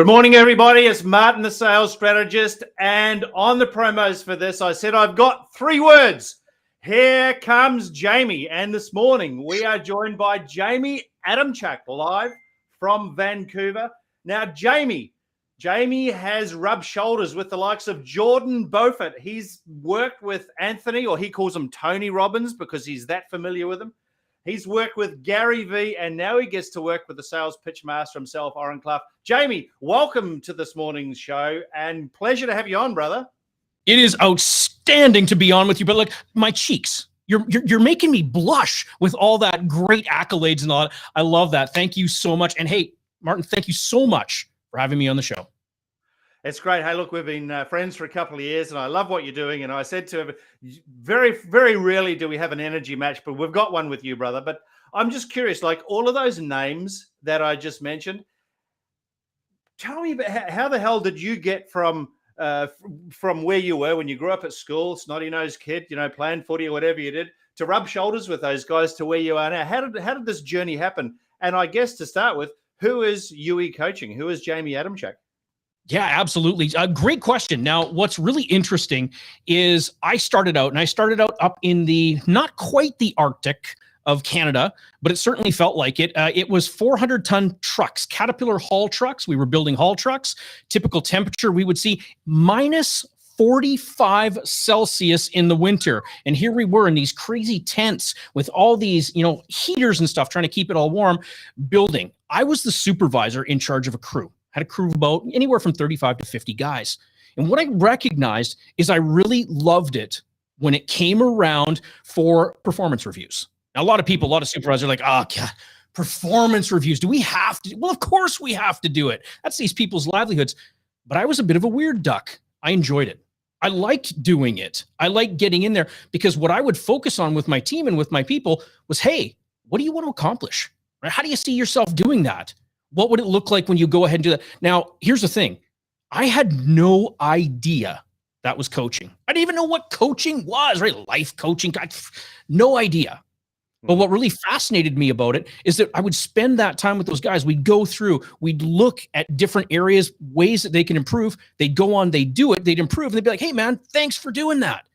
Good morning, everybody. It's Martin, the sales strategist. And on the promos for this, I said I've got 3 words. Here comes Jamie. And this morning, we are joined by Jamie Adamchuck, live from Vancouver. Now, Jamie has rubbed shoulders with the likes of Jordan Beaufort. He's worked with Anthony, or he calls him Tony Robbins because he's that familiar with him. He's worked with Gary Vee, and now he gets to work with the sales pitch master himself, Oren Clough. Jamie, welcome to this morning's show, and pleasure to have you on, brother. It is outstanding to be on with you, but like my cheeks, you're making me blush with all that great accolades and all that. I love that. Thank you so much. And hey, Martin, thank you so much for having me on the show. It's great. Hey, look, we've been friends for a couple of years, and I love what you're doing. And I said to him, very, very rarely do we have an energy match, but we've got one with you, brother. But I'm just curious, like all of those names that I just mentioned, tell me about how the hell did you get from where you were when you grew up at school, snotty-nosed kid, playing footy or whatever you did, to rub shoulders with those guys to where you are now? How did this journey happen? And I guess to start with, who is UE coaching? Who is Jamie Adamchuck? Yeah, absolutely. A great question. Now, what's really interesting is I started out up in the, not quite the Arctic of Canada, but it certainly felt like it. It was 400-ton trucks, Caterpillar haul trucks. We were building haul trucks. Typical temperature, we would see minus 45 Celsius in the winter. And here we were in these crazy tents with all these, heaters and stuff, trying to keep it all warm, building. I was the supervisor in charge of a crew. Had a crew of about anywhere from 35 to 50 guys. And what I recognized is I really loved it when it came around for performance reviews. Now, a lot of supervisors are like, oh, God, performance reviews. Do we have to? Well, of course we have to do it. That's these people's livelihoods. But I was a bit of a weird duck. I enjoyed it. I liked doing it. I liked getting in there because what I would focus on with my team and with my people was, hey, what do you want to accomplish? Right? How do you see yourself doing that? What would it look like when you go ahead and do that? Now, here's the thing. I had no idea that was coaching. I didn't even know what coaching was, right? Life coaching, no idea. But what really fascinated me about it is that I would spend that time with those guys. We'd go through, we'd look at different areas, ways that they can improve. They'd go on, they'd do it, they'd improve. And they'd be like, hey, man, thanks for doing that.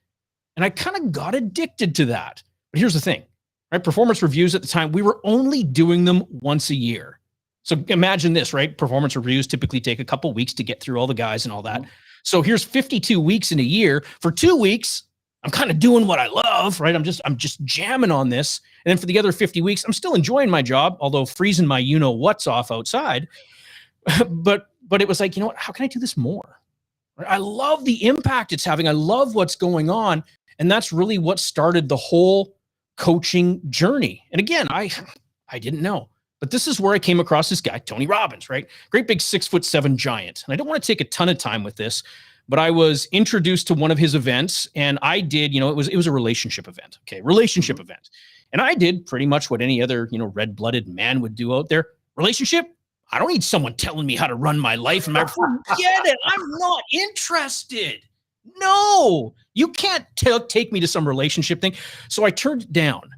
And I kind of got addicted to that. But here's the thing, right? Performance reviews at the time, we were only doing them once a year. So imagine this, right? Performance reviews typically take a couple weeks to get through all the guys and all that. So here's 52 weeks in a year. For 2 weeks, I'm kind of doing what I love, right? I'm just jamming on this. And then for the other 50 weeks, I'm still enjoying my job, although freezing my what's off outside. but it was like, what? How can I do this more? Right? I love the impact it's having. I love what's going on. And that's really what started the whole coaching journey. And again, I didn't know. But this is where I came across this guy, Tony Robbins, right? Great big 6'7" giant. And I don't want to take a ton of time with this, but I was introduced to one of his events, and I did, it was a relationship event. Okay, relationship event. And I did pretty much what any other, red-blooded man would do out there. Relationship? I don't need someone telling me how to run my life. And forget it. I'm not interested. No, you can't take me to some relationship thing. So I turned it down.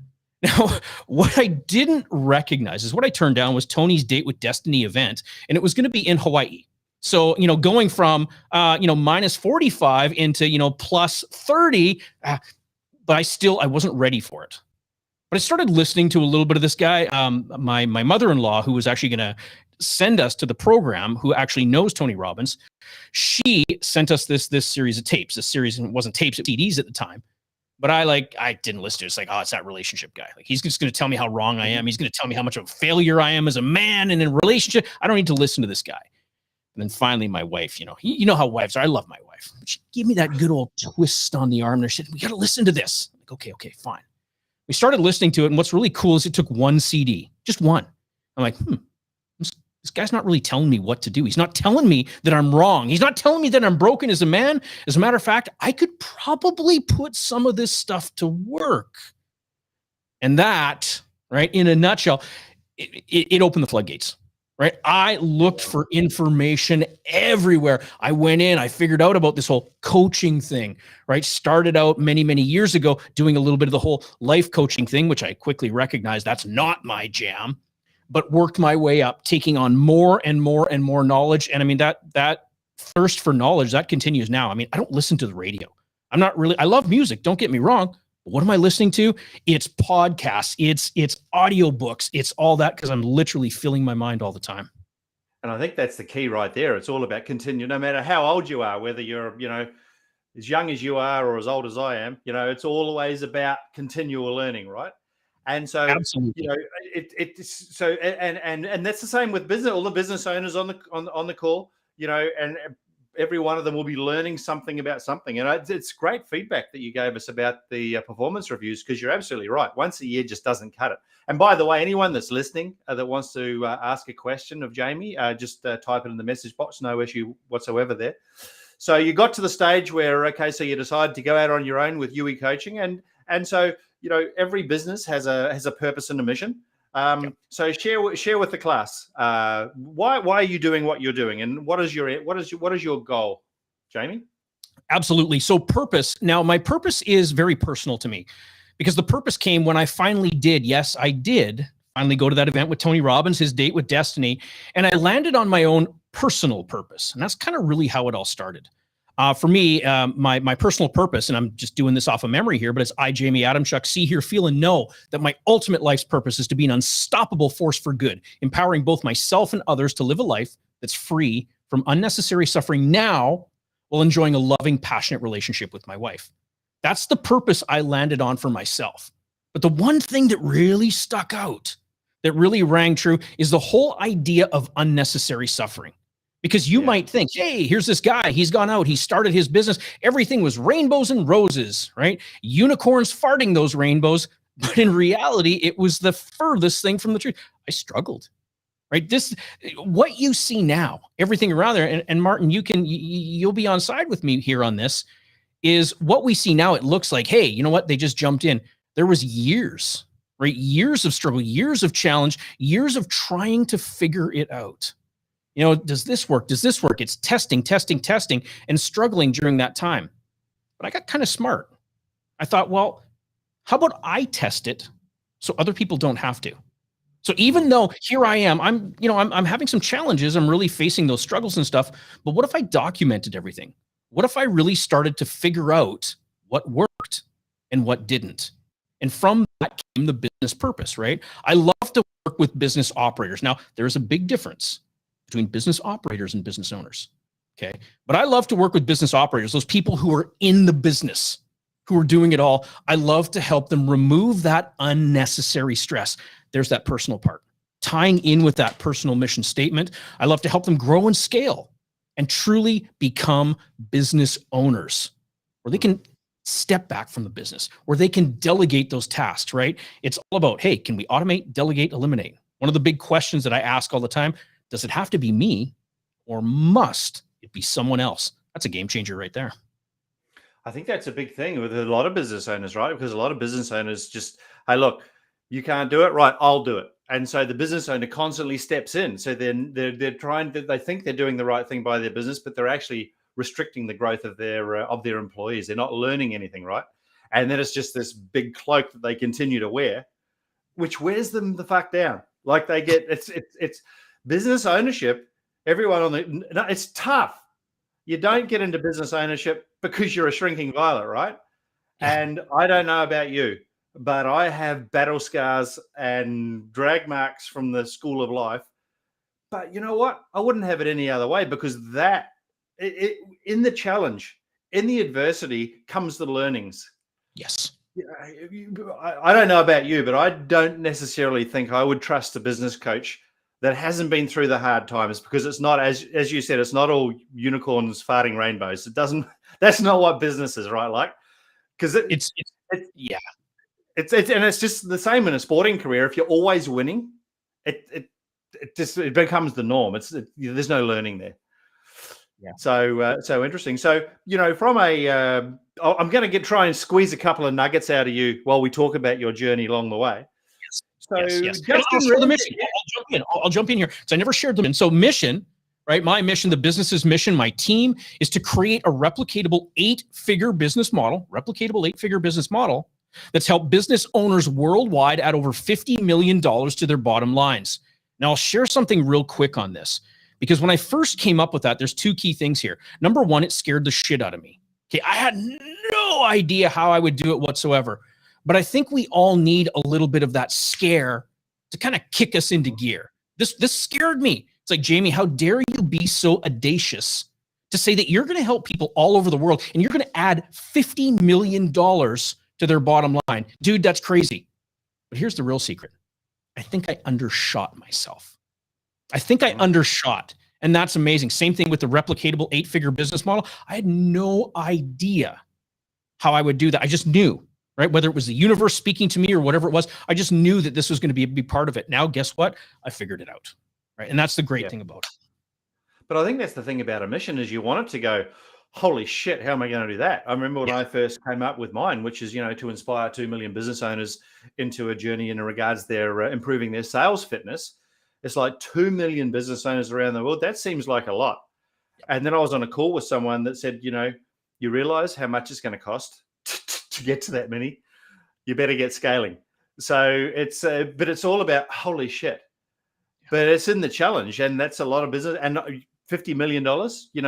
Now, what I didn't recognize is what I turned down was Tony's Date with Destiny event, and it was going to be in Hawaii. So, going from, minus 45 into, plus 30, but I wasn't ready for it. But I started listening to a little bit of this guy, my mother-in-law, who was actually going to send us to the program, who actually knows Tony Robbins. She sent us this series of tapes. This series, it wasn't tapes, it was CDs at the time. But I didn't listen to it. It's like, it's that relationship guy. Like, he's just going to tell me how wrong I am. He's going to tell me how much of a failure I am as a man and in a relationship. I don't need to listen to this guy. And then finally, my wife, you know how wives are. I love my wife. She gave me that good old twist on the arm. There, she said, we got to listen to this. I'm like, okay, fine. We started listening to it. And what's really cool is it took one CD, just one. I'm like, this guy's not really telling me what to do. He's not telling me that I'm wrong. He's not telling me that I'm broken as a man. As a matter of fact, I could probably put some of this stuff to work. And that, right, in a nutshell, it opened the floodgates, right? I looked for information everywhere. I went in, I figured out about this whole coaching thing, right? Started out many, many years ago doing a little bit of the whole life coaching thing, which I quickly recognized that's not my jam. but worked my way up, taking on more and more and more knowledge. And I mean, that thirst for knowledge, that continues now. I mean, I don't listen to the radio. I love music, don't get me wrong. But what am I listening to? It's podcasts, it's audiobooks, it's all that, because I'm literally filling my mind all the time. And I think that's the key right there. It's all about continue, no matter how old you are, whether you're, as young as you are or as old as I am, it's always about continual learning, right? And so, Absolutely. it's so, and that's the same with business. All the business owners on the call, and every one of them will be learning something about something. And it's great feedback that you gave us about the performance reviews, because you're absolutely right. Once a year just doesn't cut it. And by the way, anyone that's listening that wants to ask a question of Jamie, just type it in the message box. No issue whatsoever there. So you got to the stage where, okay, so you decided to go out on your own with UE coaching. And so, every business has a purpose and a mission. So share with the class, why are you doing what you're doing, and what is your goal, Jamie? Absolutely. So purpose. Now, my purpose is very personal to me, because the purpose came when I finally did. Yes, I did finally go to that event with Tony Robbins, his date with Destiny, and I landed on my own personal purpose. And that's kind of really how it all started. For me, my personal purpose, and I'm just doing this off of memory here, but it's I, Jamie Adamchuck, see, hear, feel, and know that my ultimate life's purpose is to be an unstoppable force for good, empowering both myself and others to live a life that's free from unnecessary suffering now, while enjoying a loving, passionate relationship with my wife. That's the purpose I landed on for myself. But the one thing that really stuck out, that really rang true, is the whole idea of unnecessary suffering. Because you might think, hey, here's this guy, he's gone out, he started his business, everything was rainbows and roses, right? Unicorns farting those rainbows. But in reality, it was the furthest thing from the truth. I struggled, right? What you see now, everything around there, and Martin, you'll be on side with me here on this, is what we see now. It looks like, hey, you know what? They just jumped in. There was years, right? Years of struggle, years of challenge, years of trying to figure it out. Does this work? Does this work? It's testing, and struggling during that time. But I got kind of smart. I thought, well, how about I test it so other people don't have to? So even though here I am, I'm having some challenges, I'm really facing those struggles and stuff, but what if I documented everything? What if I really started to figure out what worked and what didn't? And from that came the business purpose, right? I love to work with business operators. Now, there's a big difference between business operators and business owners, okay? But I love to work with business operators, those people who are in the business, who are doing it all. I love to help them remove that unnecessary stress. There's that personal part, tying in with that personal mission statement. I love to help them grow and scale and truly become business owners, where they can step back from the business, where they can delegate those tasks, right? It's all about, hey, can we automate, delegate, eliminate? One of the big questions that I ask all the time, does it have to be me, or must it be someone else? That's a game changer right there. I think that's a big thing with a lot of business owners, right? Because a lot of business owners just, hey, look, you can't do it, right? I'll do it. And so the business owner constantly steps in. So then they're trying to, they think they're doing the right thing by their business, but they're actually restricting the growth of their employees. They're not learning anything, right? And then it's just this big cloak that they continue to wear, which wears them the fuck down. Like they get, it's business ownership. Everyone it's tough. You don't get into business ownership because you're a shrinking violet, right? Yeah. And I don't know about you, but I have battle scars and drag marks from the school of life. But you know what? I wouldn't have it any other way, because in the challenge, in the adversity comes the learnings. Yes. I don't know about you, but I don't necessarily think I would trust a business coach that hasn't been through the hard times, because it's not, as you said, it's not all unicorns farting rainbows. It doesn't, that's not what business is, right? Like, because it's just the same in a sporting career. If you're always winning, it becomes the norm. There's no learning there. Yeah. So interesting. So, from I'm going to try and squeeze a couple of nuggets out of you while we talk about your journey along the way. Yes. I'll share the mission. I'll jump in here. So I never shared them. And so mission, right? My mission, the business's mission, my team, is to create a replicatable eight-figure business model that's helped business owners worldwide add over $50 million to their bottom lines. Now, I'll share something real quick on this, because when I first came up with that, there's two key things here. Number one, it scared the shit out of me. Okay, I had no idea how I would do it whatsoever. But I think we all need a little bit of that scare to kind of kick us into gear. This scared me. It's like, Jamie, how dare you be so audacious to say that you're going to help people all over the world and you're going to add $50 million to their bottom line. Dude, that's crazy. But here's the real secret. I think I undershot myself. I think I undershot. And that's amazing. Same thing with the replicatable 8-figure business model. I had no idea how I would do that. I just knew, right? Whether it was the universe speaking to me or whatever it was, I just knew that this was going to be a big part of it. Now, guess what? I figured it out, right? And that's the great thing about it. But I think that's the thing about a mission is you want it to go, holy shit, how am I going to do that? I remember when I first came up with mine, which is, to inspire 2 million business owners into a journey in regards to their improving their sales fitness. It's like 2 million business owners around the world. That seems like a lot. And then I was on a call with someone that said, you realize how much it's going to cost to get to that many. You better get scaling. So it's, but it's all about holy shit. But it's in the challenge, and that's a lot of business. And $50 million,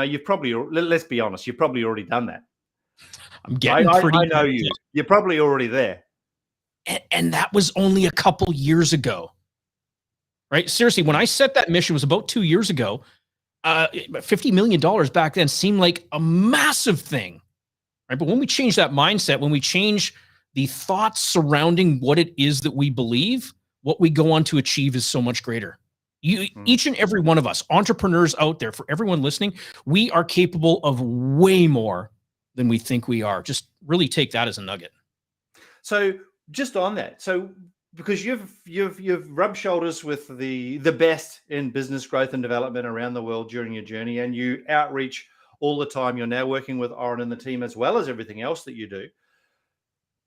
you've probably, let's be honest, you've probably already done that. I'm getting I know you. You're probably already there. And that was only a couple years ago, right? Seriously, when I set that mission, it was about 2 years ago. $50 million back then seemed like a massive thing, right? But when we change that mindset, when we change the thoughts surrounding what it is that we believe, what we go on to achieve is so much greater. Each and every one of us, entrepreneurs out there, for everyone listening, we are capable of way more than we think we are. Just really take that as a nugget. So just on that, because you've rubbed shoulders with the best in business growth and development around the world during your journey, and you outreach all the time. You're now working with Oren and the team as well as everything else that you do.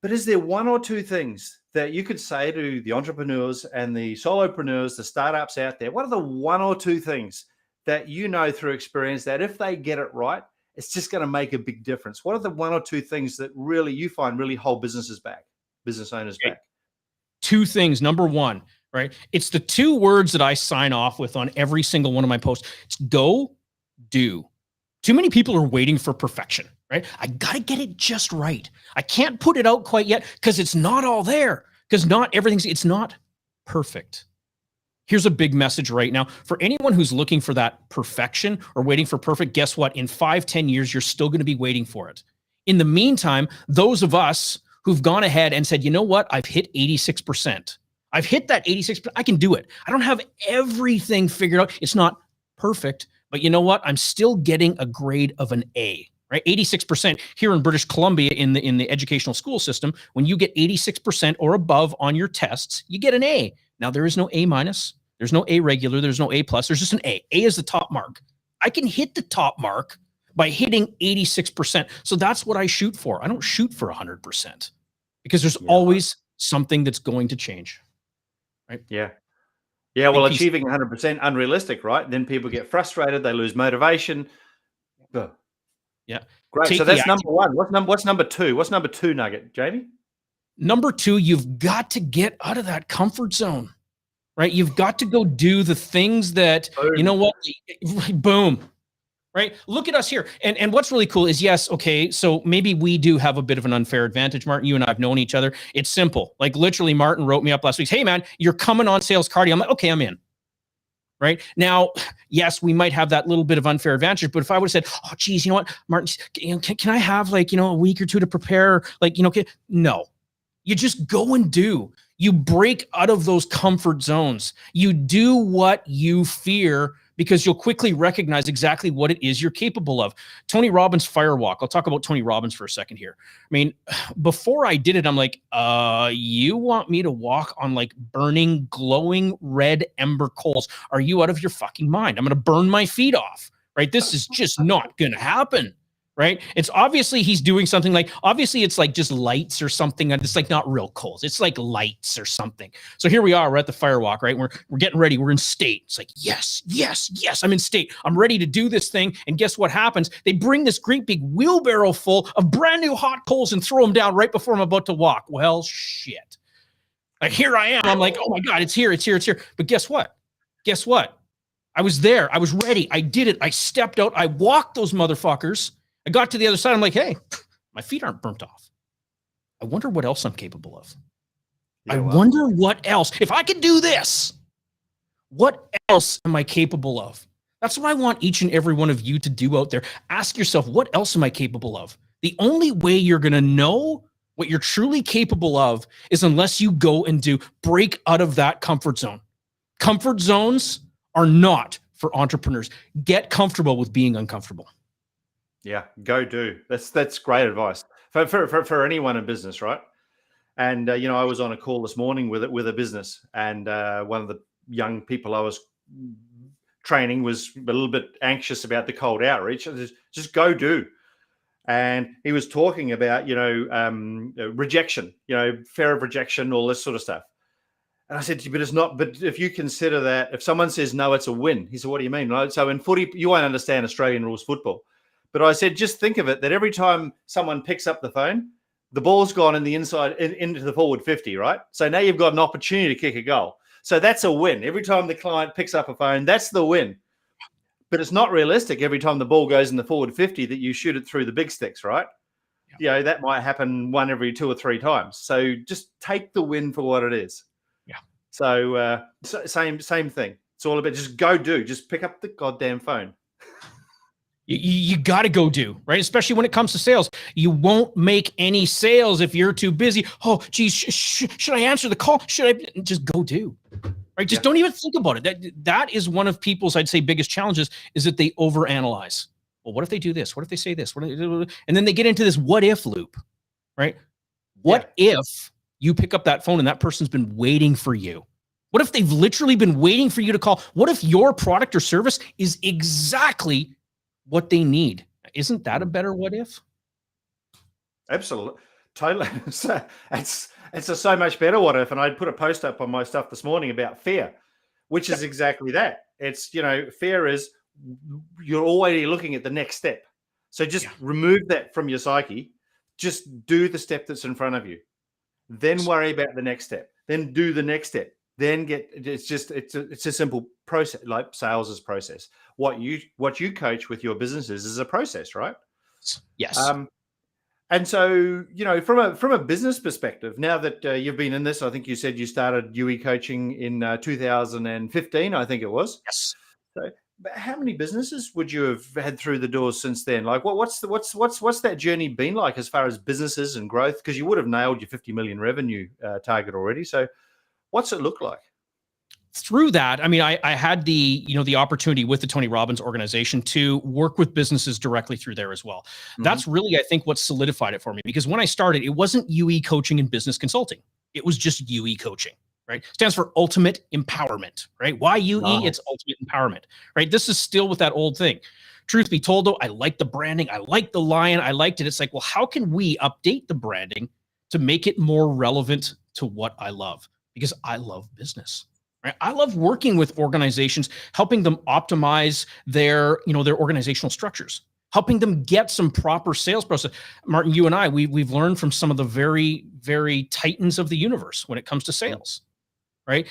But is there one or two things that you could say to the entrepreneurs and the solopreneurs, the startups out there? What are the one or two things that through experience that if they get it right, it's just going to make a big difference? What are the one or two things that really you find really hold business owners back? Two things. Number one, right? It's the two words that I sign off with on every single one of my posts. It's go, do. Too many people are waiting for perfection, right? I got to get it just right. I can't put it out quite yet because it's not all there, because it's not perfect. Here's a big message right now. For anyone who's looking for that perfection or waiting for perfect, guess what? In 5-10 years, you're still going to be waiting for it. In the meantime, those of us who've gone ahead and said, you know what? I've hit 86%. I've hit that 86%. I can do it. I don't have everything figured out. It's not perfect. But you know what? I'm still getting a grade of an A, right? 86% here in British Columbia in the educational school system. When you get 86% or above on your tests, you get an A. Now there is no A minus, there's no A regular, there's no A plus, there's just an A. A is the top mark. I can hit the top mark by hitting 86%. So that's what I shoot for. I don't shoot for 100% because there's always something that's going to change, right? Yeah, well, achieving 100% unrealistic, right? Then people get frustrated, they lose motivation. Yeah. Great. So that's number one. What's number two? What's number two nugget, Jamie? Number two, you've got to get out of that comfort zone, right? You've got to go do the things that, you know what? Boom. Right? Look at us here. And what's really cool is, yes, okay, so maybe we do have a bit of an unfair advantage, Martin. You and I have known each other. It's simple. Like literally, Martin wrote me up last week. Hey, man, you're coming on Sales Cardio. I'm like, okay, I'm in. Right? Now, yes, we might have that little bit of unfair advantage, but if I would have said, oh, geez, you know what, Martin, can I have a week or two to prepare? No. You just go and do. You break out of those comfort zones. You do what you fear, because you'll quickly recognize exactly what it is you're capable of. Tony Robbins' Firewalk. I'll talk about Tony Robbins for a second here. I mean, before I did it, I'm like, you want me to walk on burning, glowing red ember coals? Are you out of your fucking mind? I'm going to burn my feet off, right? This is just not going to happen. Right? It's obviously he's doing something obviously it's just lights or something. And it's not real coals. It's lights or something. So here we are, we're at the Firewalk, right? We're getting ready. We're in state. It's yes. I'm in state. I'm ready to do this thing. And guess what happens? They bring this great big wheelbarrow full of brand new hot coals and throw them down right before I'm about to walk. Well, shit. Here I am. I'm like, oh my God, it's here. But guess what? Guess what? I was there. I was ready. I did it. I stepped out. I walked those motherfuckers. I got to the other side. I'm like, hey, my feet aren't burnt off. I wonder what else I'm capable of. Yeah, I wonder what else. If I could do this, what else am I capable of? That's what I want each and every one of you to do out there. Ask yourself, what else am I capable of? The only way you're going to know what you're truly capable of is unless you go and break out of that comfort zone. Comfort zones are not for entrepreneurs. Get comfortable with being uncomfortable. Yeah, go do. That's great advice for anyone in business, right? And I was on a call this morning with a business, and one of the young people I was training was a little bit anxious about the cold outreach. Just go do. And he was talking about rejection, fear of rejection, all this sort of stuff. And I said to you, but it's not. But if you consider that, if someone says no, it's a win. He said, what do you mean? Right? So in footy, you won't understand Australian rules football. But I said, just think of it, that every time someone picks up the phone, the ball's gone in the inside into the forward 50, right? So now you've got an opportunity to kick a goal. So that's a win. Every time the client picks up a phone, that's the win. But it's not realistic every time the ball goes in the forward 50 that you shoot it through the big sticks, right? Yeah. That might happen one every 2 or 3 times. So just take the win for what it is. Yeah. So same thing. It's all about just go do. Just pick up the goddamn phone. You got to go do, right? Especially when it comes to sales. You won't make any sales if you're too busy. Oh, geez, should I answer the call? Should I just go do, right? Just don't even think about it. That is one of people's, I'd say, biggest challenges is that they overanalyze. Well, what if they do this? What if they say this? And then they get into this what if loop, right? What if you pick up that phone and that person's been waiting for you? What if they've literally been waiting for you to call? What if your product or service is exactly what they need? Isn't that a better what if? Absolutely. Totally. So it's a so much better what if. And I put a post up on my stuff this morning about fear, which is exactly that. It's, fear is you're already looking at the next step. So just remove that from your psyche. Just do the step that's in front of you. Then worry about the next step. Then do the next step. Then it's a simple process, like sales is process. What you coach with your businesses is a process, right? Yes. And so, from a business perspective, now that you've been in this, I think you said you started UE coaching in 2015, I think it was. Yes. So how many businesses would you have had through the doors since then? Like what's that journey been like as far as businesses and growth? Because you would have nailed your 50 million revenue target already. So what's it look like? Through that, I mean, I had the opportunity with the Tony Robbins organization to work with businesses directly through there as well. Mm-hmm. That's really, I think, what solidified it for me, because when I started, it wasn't UE coaching and business consulting. It was just UE coaching, right? Stands for ultimate empowerment, right? Why UE? Wow. It's ultimate empowerment, right? This is still with that old thing. Truth be told, though, I like the branding. I like the lion. I liked it. It's like, well, how can we update the branding to make it more relevant to what I love? Because I love business. Right? I love working with organizations, helping them optimize their organizational structures, helping them get some proper sales process. Martin, you and I, we've learned from some of the very, very titans of the universe when it comes to sales, right?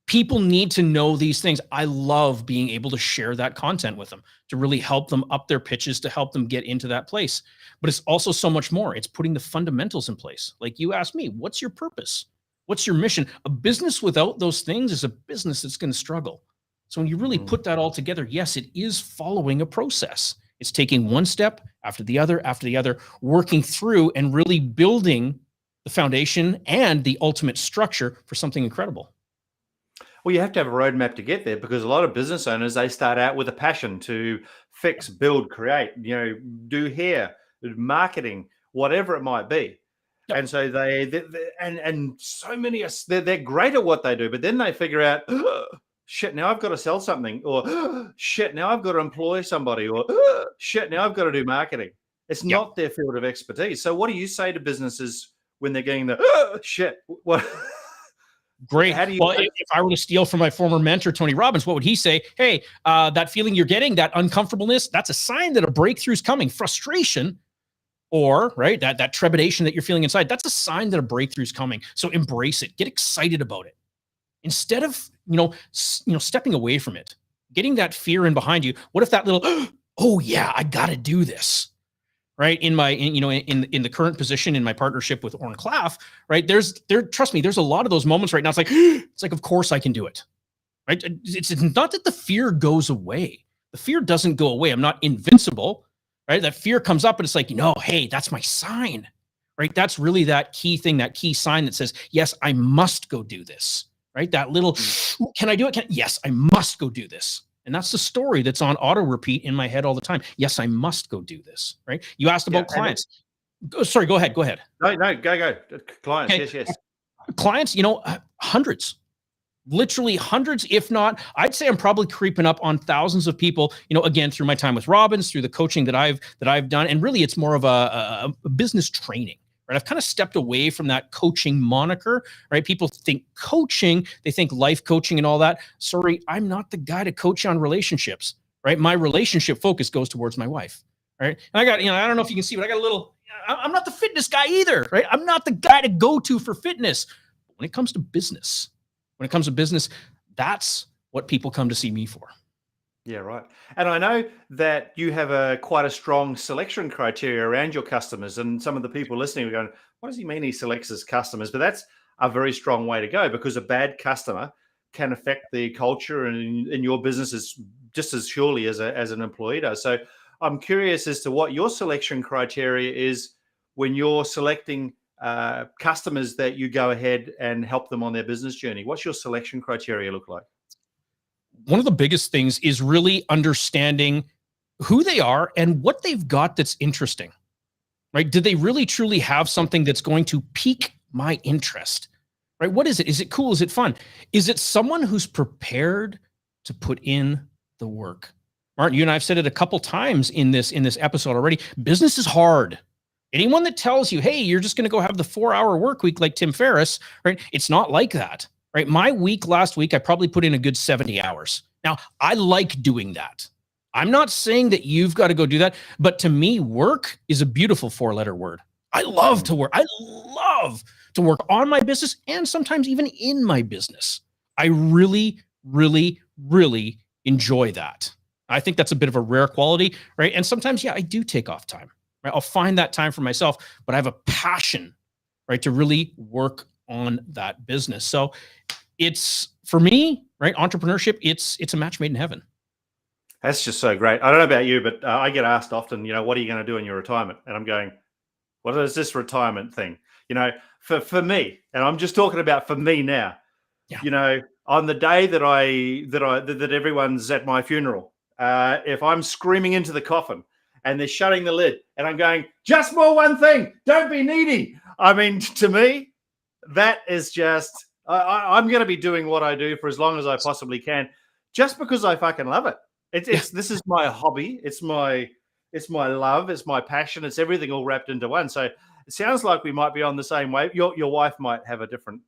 People need to know these things. I love being able to share that content with them to really help them up their pitches, to help them get into that place. But it's also so much more. It's putting the fundamentals in place. Like you asked me, what's your purpose? What's your mission? A business without those things is a business that's going to struggle. So when you really put that all together, yes, it is following a process. It's taking one step after the other, working through and really building the foundation and the ultimate structure for something incredible. Well, you have to have a roadmap to get there, because a lot of business owners, they start out with a passion to fix, build, create, do hair, marketing, whatever it might be. Yep. And so and so many they're great at what they do, but then they figure out, oh, shit, now I've got to sell something, or oh, shit, now I've got to employ somebody, or oh, shit, now I've got to do marketing. It's not their field of expertise. So what do you say to businesses when they're getting the oh, shit? What? Great. Well, if I were to steal from my former mentor, Tony Robbins, what would he say? Hey, that feeling you're getting, that uncomfortableness, that's a sign that a breakthrough's coming. Frustration, or right, that trepidation that you're feeling inside, that's a sign that a breakthrough's coming. So embrace it. Get excited about it. Instead of stepping away from it, getting that fear in behind you. What if that little, oh yeah, I got to do this. Right. In the current position in my partnership with Orrin Claff, right. Trust me, there's a lot of those moments right now. It's like, of course I can do it. Right. It's not that the fear goes away. The fear doesn't go away. I'm not invincible. Right. That fear comes up and it's like, hey, that's my sign. Right. That's really that key thing, that key sign that says, yes, I must go do this. Right. That little, can I do it? Yes, I must go do this. And that's the story that's on auto repeat in my head all the time. Yes, I must go do this. Right. You asked about clients. Sorry, go ahead. No, go. Clients. Okay. Yes. Clients, hundreds, literally hundreds, if not, I'd say I'm probably creeping up on thousands of people, again, through my time with Robbins, through the coaching that I've done. And really it's more of a business training. Right. I've kind of stepped away from that coaching moniker, right? People think coaching, they think life coaching and all that. Sorry, I'm not the guy to coach on relationships, right? My relationship focus goes towards my wife, right? And I got, I don't know if you can see, but I got a little, I'm not the fitness guy either, right? I'm not the guy to go to for fitness. But when it comes to business, that's what people come to see me for. Yeah, right. And I know that you have quite a strong selection criteria around your customers, and some of the people listening are going, what does he mean he selects his customers? But that's a very strong way to go, because a bad customer can affect the culture in your business just as surely as an employee does. So I'm curious as to what your selection criteria is when you're selecting customers that you go ahead and help them on their business journey. What's your selection criteria look like? One of the biggest things is really understanding who they are and what they've got that's interesting, right? Do they really truly have something that's going to pique my interest, right? What is it? Is it cool? Is it fun? Is it someone who's prepared to put in the work? Martin, you and I have said it a couple times in this episode already. Business is hard. Anyone that tells you, hey, you're just going to go have the 4-hour work week like Tim Ferriss, right? It's not like that. Right. My week last week, I probably put in a good 70 hours. Now, I like doing that. I'm not saying that you've got to go do that, but to me, work is a beautiful 4-letter word. I love to work. I love to work on my business and sometimes even in my business. I really, really, really enjoy that. I think that's a bit of a rare quality, right? And sometimes, yeah, I do take off time, right? I'll find that time for myself, but I have a passion, right, to really work on that business. So it's, for me, right, entrepreneurship, it's a match made in heaven. That's just so great. I don't know about you, but I get asked often, what are you going to do in your retirement? And I'm going, what is this retirement thing? For me, and I'm just talking about for me now, on the day that everyone's at my funeral, if I'm screaming into the coffin and they're shutting the lid and I'm going, just more one thing, don't be needy. I mean, to me, that is just, I'm going to be doing what I do for as long as I possibly can, just because I fucking love it. This is my hobby. It's my love. It's my passion. It's everything all wrapped into one. So it sounds like we might be on the same wave. Your wife might have a different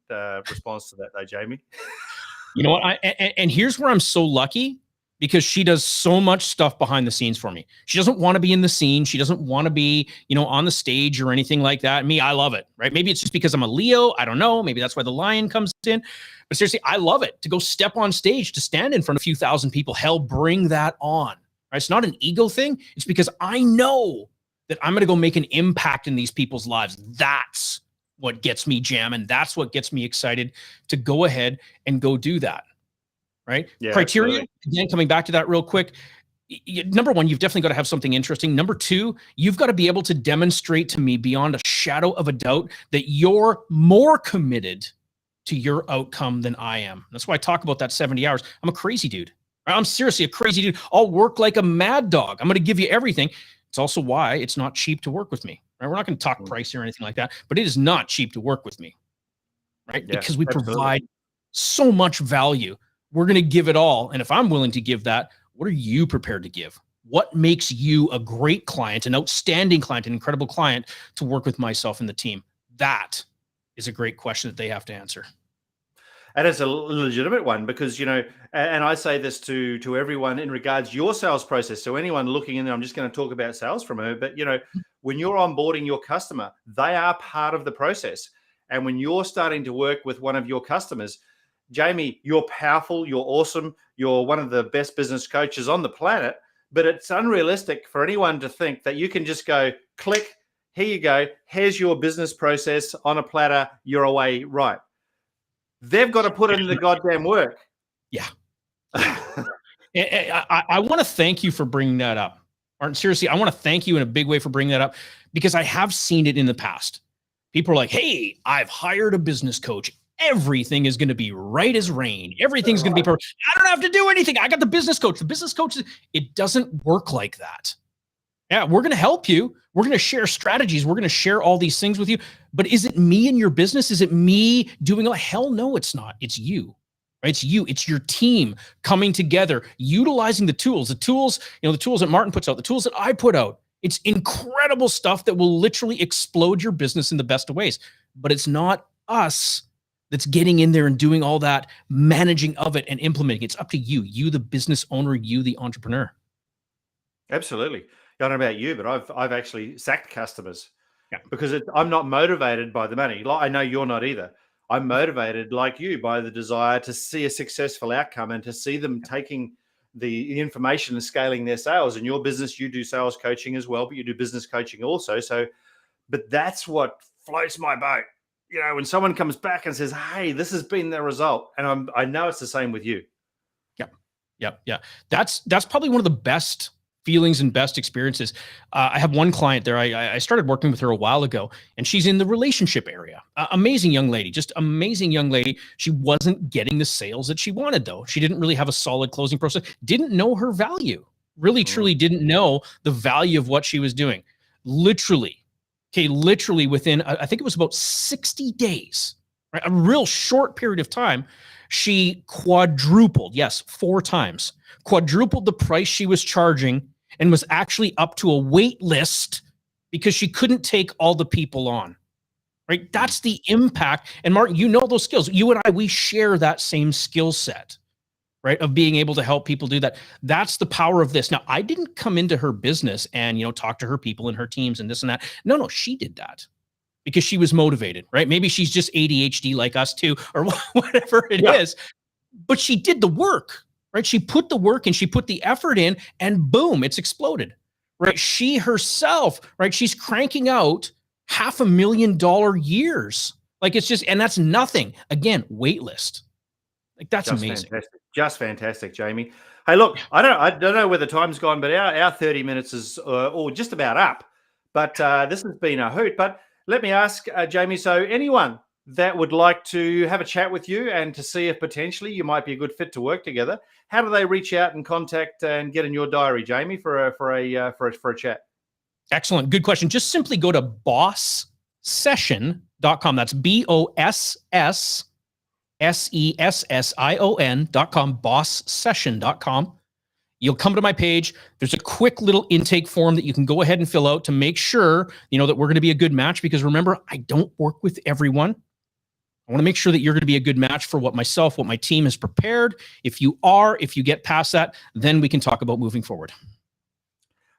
response to that, though, Jamie. You know what? And here's where I'm so lucky, because she does so much stuff behind the scenes for me. She doesn't want to be in the scene. She doesn't want to be, on the stage or anything like that. Me, I love it, right? Maybe it's just because I'm a Leo. I don't know. Maybe that's why the lion comes in. But seriously, I love it to go step on stage, to stand in front of a few thousand people. Hell, bring that on. Right? It's not an ego thing. It's because I know that I'm going to go make an impact in these people's lives. That's what gets me jamming. That's what gets me excited to go ahead and go do that. Right? Yeah, criteria, absolutely. Again, coming back to that real quick. Number one, you've definitely got to have something interesting. Number two, you've got to be able to demonstrate to me beyond a shadow of a doubt that you're more committed to your outcome than I am. That's why I talk about that 70 hours. I'm a crazy dude. I'm seriously a crazy dude. I'll work like a mad dog. I'm going to give you everything. It's also why it's not cheap to work with me. Right? We're not going to talk price or anything like that, but it is not cheap to work with me. Right? Yeah, because we provide so much value. We're going to give it all. And if I'm willing to give that, what are you prepared to give? What makes you a great client, an outstanding client, an incredible client to work with myself and the team? That is a great question that they have to answer. And it's a legitimate one, because, and I say this to everyone in regards to your sales process. So anyone looking in there, I'm just going to talk about sales from her, but, when you're onboarding your customer, they are part of the process. And when you're starting to work with one of your customers, Jamie, you're powerful, you're awesome, you're one of the best business coaches on the planet, but it's unrealistic for anyone to think that you can just go, click, here you go, here's your business process on a platter, you're away, right? They've got to put in the goddamn work. Yeah. I want to thank you for bringing that up. Martin, seriously, I want to thank you in a big way for bringing that up, because I have seen it in the past. People are like, hey, I've hired a business coach. Everything is going to be right as rain. Everything's going to be perfect. I don't have to do anything. I got the business coach. The business coach, it doesn't work like that. Yeah, we're going to help you. We're going to share strategies. We're going to share all these things with you. But is it me and your business? Is it me doing it? Hell no, it's not. It's you. Right? It's you. It's your team coming together, utilizing the tools, the tools that Martin puts out, the tools that I put out. It's incredible stuff that will literally explode your business in the best of ways. But it's not us that's getting in there and doing all that managing of it and implementing. It's up to you, the business owner, you, the entrepreneur. Absolutely. I don't know about you, but I've actually sacked customers because I'm not motivated by the money. I know you're not either. I'm motivated, like you, by the desire to see a successful outcome and to see them taking the information and scaling their sales. In your business, you do sales coaching as well, but you do business coaching also. But that's what floats my boat. When someone comes back and says, hey, this has been the result. And I know it's the same with you. Yep. That's probably one of the best feelings and best experiences. I have one client there. I started working with her a while ago, and she's in the relationship area. Amazing young lady, just amazing young lady. She wasn't getting the sales that she wanted, though. She didn't really have a solid closing process, didn't know her value, really, truly didn't know the value of what she was doing. Literally within, I think it was about 60 days, right? A real short period of time, she quadrupled, yes, 4 times, quadrupled the price she was charging, and was actually up to a wait list because she couldn't take all the people on, right? That's the impact. And Martin, you know those skills. You and I, we share that same skill set, right? Of being able to help people do that. That's the power of this. Now, I didn't come into her business and, talk to her people and her teams and this and that. No, she did that because she was motivated, right? Maybe she's just ADHD like us too, or whatever it is, but she did the work. Right? She put the work and she put the effort in, and boom, it's exploded. Right? She herself, right? She's cranking out $500,000 years. Like it's just, and that's nothing. Again, wait list. Like that's just amazing. Fantastic. Just fantastic, Jamie. Hey, look, I don't know where the time's gone, but our 30 minutes is all just about up. But this has been a hoot. But let me ask, Jamie, so anyone that would like to have a chat with you and to see if potentially you might be a good fit to work together, how do they reach out and contact and get in your diary, Jamie, for a chat? Excellent. Good question. Just simply go to bosssession.com. That's BOSSSESSION.com, bosssession.com. You'll come to my page. There's a quick little intake form that you can go ahead and fill out to make sure, that we're going to be a good match, because remember, I don't work with everyone. I want to make sure that you're going to be a good match for what my team has prepared. If you get past that, then we can talk about moving forward.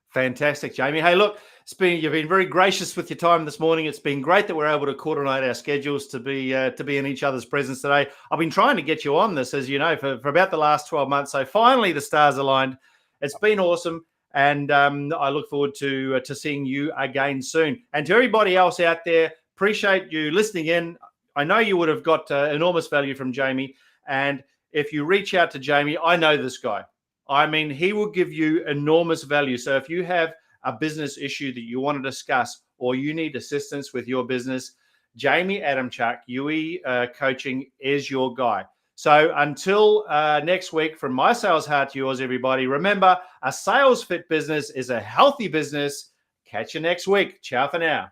Fantastic, Jamie. Hey, look, you've been very gracious with your time this morning. It's been great that we're able to coordinate our schedules to be in each other's presence today. I've been trying to get you on this, as you know, for about the last 12 months. So finally, the stars aligned. It's been awesome, and I look forward to seeing you again soon. And to everybody else out there, appreciate you listening in. I know you would have got enormous value from Jamie, and if you reach out to Jamie, I know this guy. I mean, he will give you enormous value. So if you have a business issue that you want to discuss, or you need assistance with your business, Jamie Adamchuck, UE Coaching is your guy. So until next week, from my sales heart to yours, everybody, remember, a sales fit business is a healthy business. Catch you next week. Ciao for now.